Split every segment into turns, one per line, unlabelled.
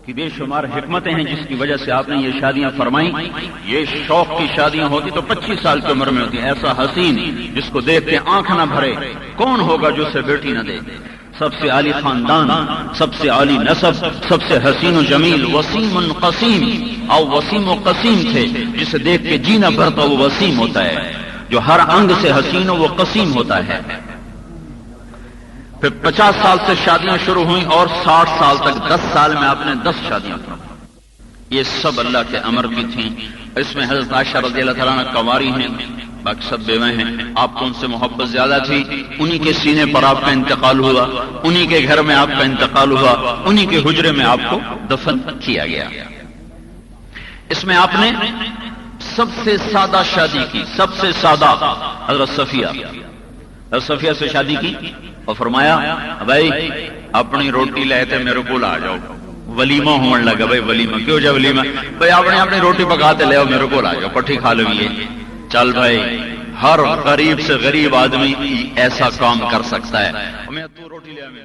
کہ بے شمار حکمتیں ہیں جس کی وجہ سے آپ نے یہ شادیاں فرمائیں. یہ شوق کی شادیاں ہوتی تو 25 سال کی عمر میں ہوتی. ایسا حسین جس کو دیکھ کے آنکھ نہ بھرے کون ہوگا جو اسے بیٹی نہ دے. سب سے عالی خاندان، سب سے عالی نسب، سب سے حسین و جمیل، وسیم قسیم. اور وسیم و قسیم تھے، جسے دیکھ کے جینا بھرتا وہ وسیم ہوتا ہے. جو ہر انگ سے حسین و وہ قسیم ہوتا ہے. پھر 50 سال سے شادیاں شروع ہوئیں اور 60 سال تک 10 سال میں آپ نے 10 شادیاں فرمائیں. یہ سب اللہ کے امر کی تھیں. اس میں حضرت عائشہ رضی اللہ تعالیٰ عنہ کنواری ہیں، باقی سب بیوہ ہیں. آپ کو ان سے محبت زیادہ تھی. انہی کے سینے پر آپ کا انتقال ہوا، انہی کے گھر میں آپ کا انتقال ہوا، انہی کے حجرے میں آپ کو دفن کیا گیا. اس میں آپ نے سب سے سادہ شادی کی، سب سے سادہ حضرت صفیہ سے شادی کی اور فرمایا بھائی اپنی روٹی لے تے میرے کو آ جاؤ. ولیمہ ہونے لگا. بھائی ولیمہ کیوں جائے ولیمہ؟ بھائی آپ نے اپنی روٹی پکاتے لے آؤ میرے کو آ جاؤ، پٹھی کھا لو. یہ چل بھائی ہر غریب سے غریب آدمی ایسا کام کر سکتا ہے. میں تو روٹی لے آویں،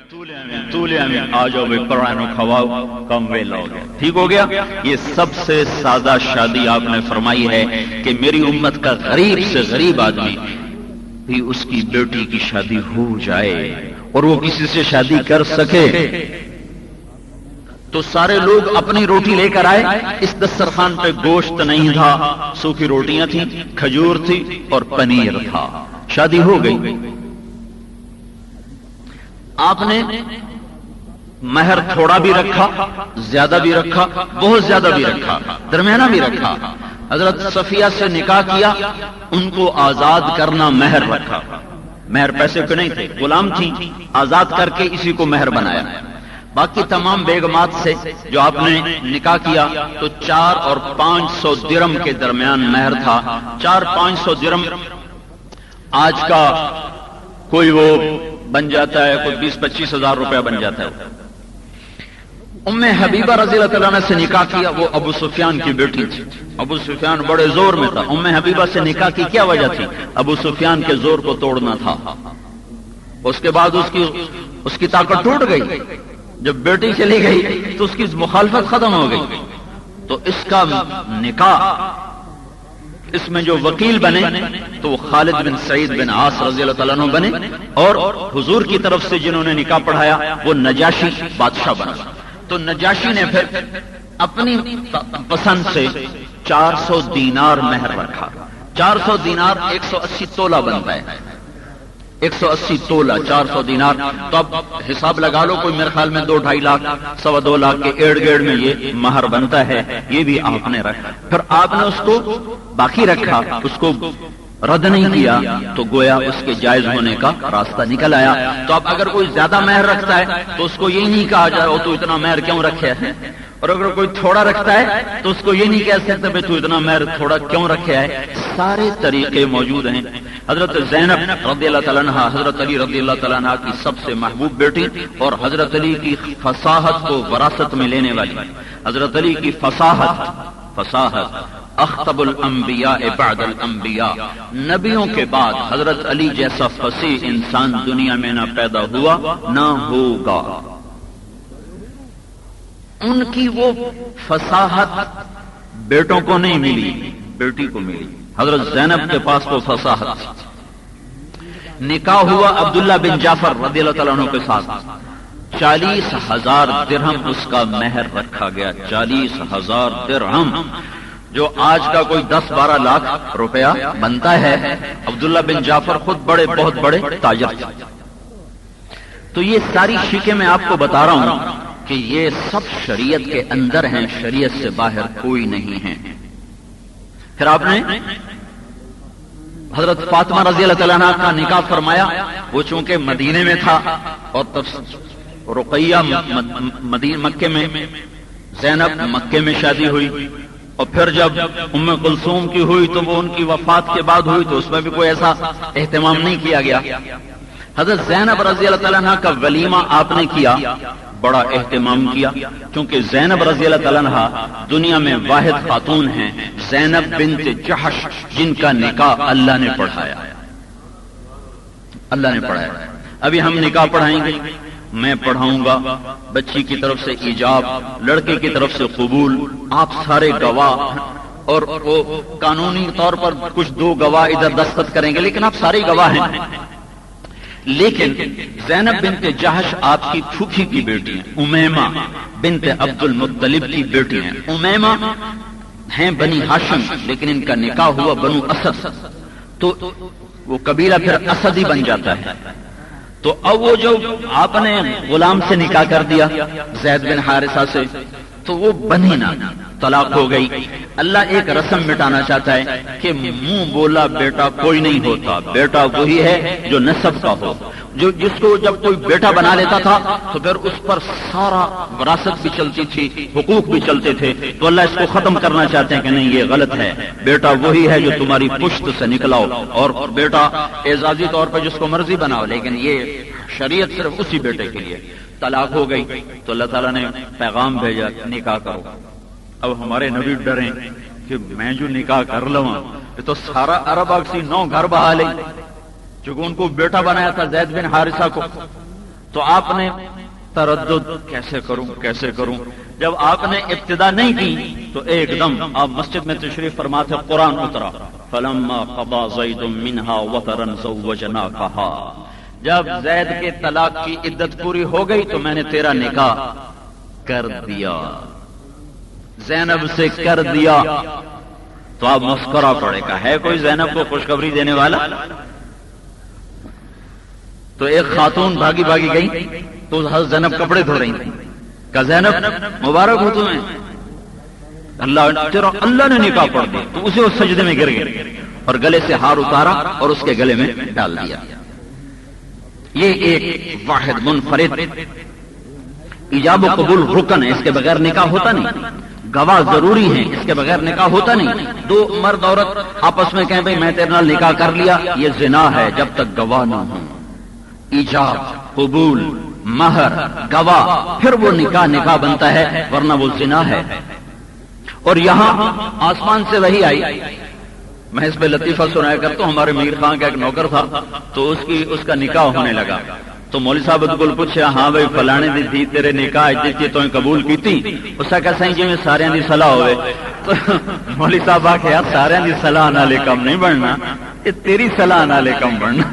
تو لے آویں، آ جاؤ بھائی پرانو کھواؤ، کم ویلا ہو گیا. ٹھیک ہو گیا. یہ سب سے سادہ شادی آپ نے فرمائی ہے کہ میری امت کا غریب سے غریب آدمی بھی اس کی بیٹی کی شادی ہو جائے اور وہ کسی سے شادی کر سکے. تو سارے لوگ اپنی روٹی لے کر آئے. اس دسترخوان پہ گوشت نہیں تھا، سوکھی روٹیاں تھیں، کھجور تھی اور پنیر تھا. شادی ہو گئی. آپ نے مہر تھوڑا بھی رکھا، زیادہ بھی رکھا، بہت زیادہ بھی رکھا، درمیانہ بھی رکھا. حضرت صفیہ سے نکاح کیا، ان کو آزاد کرنا مہر رکھا. مہر پیسے کے نہیں تھے، غلام تھی، آزاد کر کے اسی کو مہر بنایا. باقی تمام بیگمات سے جو آپ نے نکاح کیا تو 4 اور 500 درم کے درمیان مہر تھا. 400-500 درم آج کا کوئی وہ بن جاتا ہے، کوئی 20-25 ہزار روپیہ بن جاتا ہے. ام حبیبہ رضی اللہ تعالیٰ عنہ سے نکاح کیا، وہ ابو سفیان کی بیٹی تھی. ابو سفیان بڑے زور میں تھا. ام حبیبہ سے نکاح کی کیا وجہ تھی؟ ابو سفیان کے زور کو توڑنا تھا. اس کے بعد اس کی طاقت ٹوٹ گئی. جب بیٹی چلی گئی تو اس کی مخالفت ختم ہو گئی. تو اس کا نکاح، اس میں جو وکیل بنے تو وہ خالد بن سعید بن عاص رضی اللہ تعالیٰ عنہ بنے، اور حضور کی طرف سے جنہوں نے نکاح پڑھایا وہ نجاشی بادشاہ بنا. تو نجاشی نے پھر اپنی پسند سے 400 دینار مہر رکھا. 400 دینار 180 تولہ بنتا ہے. 180 تولہ 400 دینار. تو اب حساب لگا لو، کوئی میرے خیال میں 2-2.5 لاکھ، 2.25 لاکھ کے ارد گرد میں یہ مہر بنتا ہے. یہ بھی آپ نے رکھا. پھر آپ نے اس کو باقی رکھا، اس کو رد نہیں کیا، تو گویا اس کے جائز ہونے کا راستہ نکل آیا. تو اب اگر کوئی زیادہ مہر رکھتا ہے تو اس کو یہ نہیں کہا جائے تو اتنا مہر کیوں رکھے ہے، اور اگر کوئی تھوڑا رکھتا ہے تو اس کو یہ نہیں کہہ سکتے بھائی تو اتنا مہر تھوڑا کیوں رکھے ہے. سارے طریقے موجود ہیں. حضرت زینب رضی اللہ تعالیٰ عنہ حضرت علی رضی اللہ تعالیٰ عنہ کی سب سے محبوب بیٹی اور حضرت علی کی فصاحت کو وراثت میں لینے والی. حضرت علی کی فصاحت اخطب الانبیاء بعد الانبیاء، نبیوں کے بعد حضرت علی جیسا فصیح انسان دنیا میں نہ پیدا ہوا نہ ہوگا. ان کی وہ فصاحت بیٹوں کو نہیں ملی، بیٹی کو ملی. حضرت زینب کے پاس وہ فصاحت تھی. نکاح ہوا عبداللہ بن جعفر رضی اللہ تعالیٰ عنہ کے ساتھ. 40,000 درہم اس کا مہر رکھا گیا. 40,000 درہم جو آج کا کوئی 10-12 لاکھ روپیہ بنتا ہے. عبداللہ بن جعفر خود بہت بڑے تاجر تھے. تو یہ ساری شیکیں میں آپ کو بتا رہا ہوں کہ یہ سب شریعت کے اندر ہیں، شریعت سے باہر کوئی نہیں ہے. پھر آپ نے حضرت فاطمہ رضی اللہ تعالیٰ عنہ کا نکاح فرمایا. وہ چونکہ مدینے میں تھا اور رقیہ مکے میں، زینب مکے میں شادی ہوئی. اور پھر جب ام کلثوم کی ہوئی تو وہ ان کی وفات کے بعد ہوئی، تو اس میں بھی کوئی ایسا اہتمام نہیں کیا گیا. حضرت زینب رضی اللہ تعالیٰ عنہ کا ولیمہ آپ نے کیا، بڑا اہتمام کیا، کیونکہ زینب رضی اللہ تعالیٰ عنہ دنیا میں واحد خاتون ہیں، زینب بنت جحش، جن کا نکاح اللہ نے پڑھایا. ابھی ہم نکاح پڑھائیں گے میں پڑھاؤں گا، بچی کی طرف سے ایجاب، لڑکے کی طرف سے قبول، آپ سارے گواہ، اور وہ قانونی طور پر کچھ دو گواہ ادھر دستخط کریں گے، لیکن آپ سارے گواہ ہیں۔ لیکن زینب بنت جہش آپ کی پھوپھی کی بیٹی ہیں، امیمہ بنت عبد المطلب کی بیٹی ہیں۔ امیمہ ہیں بنی ہاشم، لیکن ان کا نکاح ہوا بنو اسد، تو وہ قبیلہ پھر اسدی بن جاتا ہے۔ تو اب وہ جو آپ نے غلام سے نکاح کر دیا زید بن حارثہ سے، تو وہ بنی نہ، طلاق ہو گئی۔ اللہ ایک رسم مٹانا چاہتا ہے کہ منہ بولا بیٹا کوئی نہیں ہوتا، بیٹا وہی ہے جو نسب کا ہو، جو جس کو جب کوئی بیٹا بنا لیتا تھا تو پھر اس پر سارا وراثت بھی چلتی تھی، حقوق بھی چلتے تھے۔ تو اللہ اس کو ختم کرنا چاہتے ہیں کہ نہیں، یہ غلط ہے، بیٹا وہی ہے جو تمہاری پشت سے نکلاؤ، اور بیٹا اعزازی طور پر جس کو مرضی بناؤ، لیکن یہ شریعت صرف اسی بیٹے کے لیے۔ طلاق ہو گئی تو اللہ تعالیٰ نے پیغام بھیجا نکاح کرو۔ اب ہمارے نبی ڈریں کہ میں جو نکاح کر لوں یہ تو سارا عرب اکسی 9 گھر بہا لیں، چونکہ ان کو بیٹا بنایا تھا زید بن حارثہ کو۔ تو آپ نے تردد، کیسے کروں۔ جب آپ نے ابتدا نہیں کی تو ایک دم آپ مسجد میں تشریف فرما تھے، قرآن اترا، فلما قضى زید منها وطرا زوجناکها، جب زید کے طلاق کی عدت پوری ہو گئی تو میں نے تیرا نکاح کر دیا، زینب سے کر دیا۔ تو آپ مسکرا پڑے گا، ہے کوئی زینب کو خوشخبری دینے والا؟ تو ایک خاتون بھاگی گئی تو حضرت زینب کپڑے دھو رہی تھی، کہا زینب مبارک ہو تمہیں، اللہ نے نکاح پڑھ دی۔ تو اسے اس سجدے میں گر گئے اور گلے سے ہار اتارا اور اس کے گلے میں ڈال دیا۔ یہ ایک واحد منفرد ایجاب و قبول رکن ہے، اس کے بغیر نکاح ہوتا نہیں۔ گواہ ضروری ہیں، اس کے بغیر نکاح ہوتا نہیں۔ دو مرد عورت آپس میں کہیں بھئی میں تیرے نال نکاح کر لیا، یہ زنا ہے جب تک گواہ نہ ہوں۔ ایجاب، قبول، مہر، گواہ، پھر وہ نکاح بنتا ہے، ورنہ وہ زنا ہے۔ اور یہاں آسمان سے وحی آئی، میں اس پہ لطیفہ سنایا کرتا ہوں۔ ہمارے میر خان کا ایک نوکر تھا، تو اس کا نکاح ہونے لگا، تو مولوی صاحب بالکل پوچھا، ہاں بھائی فلانے دی تھی تیرے نکاح جی تو قبول کی تھی؟ اس کا کہا جی میں سارے دی صلاح ہوئے۔ تو مولوی صاحب آ کے، یار سارے دی صلاح نالے کم نہیں بڑھنا، یہ تیری صلاح نالے کم بڑھنا۔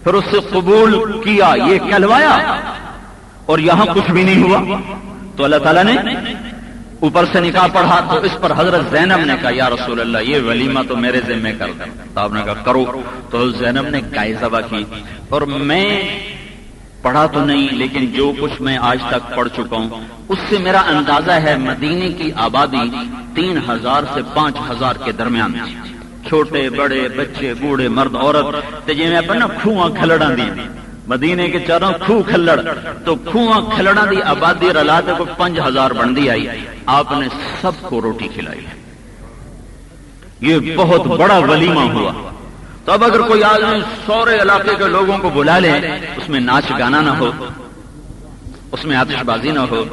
پھر اس سے قبول کیا، یہ کہلوایا، اور یہاں کچھ بھی نہیں ہوا۔ تو اللہ تعالیٰ نے اوپر سے نکاح پڑھا، تو اس پر حضرت زینب نے کہا یا رسول اللہ یہ ولیمہ تو میرے ذمہ کر دیں۔ تو آپ نے کہا کرو۔ تو زینب نے گائے ذبح کی، اور میں پڑھا تو نہیں لیکن جو کچھ میں آج تک پڑھ چکا ہوں اس سے میرا اندازہ ہے مدینے کی آبادی 3000 سے 5000 کے درمیان تھی، چھوٹے بڑے بچے بوڑھے مرد عورت، تے جی میں اپنا کھواں کھلڑاں دی مدینے کے چاروں کھو کھلڑ، تو کھواں کھلڑاں دی آبادی رلا تے کو 5000 بندی آئی، آپ نے سب کو روٹی کھلائی۔ یہ بہت بڑا ولیمہ ہوا۔ تو اب اگر کوئی آدمی سورے علاقے کے لوگوں کو بلا لے، اس میں ناچ گانا نہ ہو، اس میں آتش بازی نہ ہو،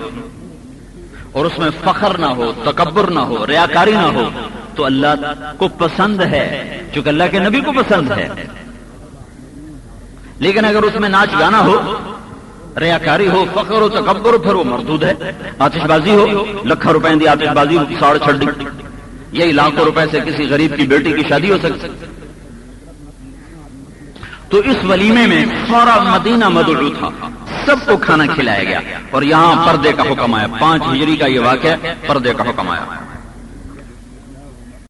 اور اس میں فخر نہ ہو، تکبر نہ ہو، ریاکاری نہ ہو، تو اللہ کو پسند ہے، چونکہ اللہ کے نبی کو پسند ہے۔ لیکن اگر اس میں ناچ گانا ہو، ریاکاری ہو، فخر ہو، تکبر ہو، پھر وہ مردود ہے۔ آتش بازی ہو، لکھوں روپے دی آتش بازی ساڑ چھڑی، یہی لاکھوں روپے سے کسی غریب کی بیٹی کی شادی ہو سکتی۔ تو اس ولیمے میں سارا مدینہ مدعو تھا، سب کو کھانا کھلایا گیا، اور یہاں پردے کا حکم آیا۔ 5 ہجری کا یہ واقعہ، پردے کا حکم آیا۔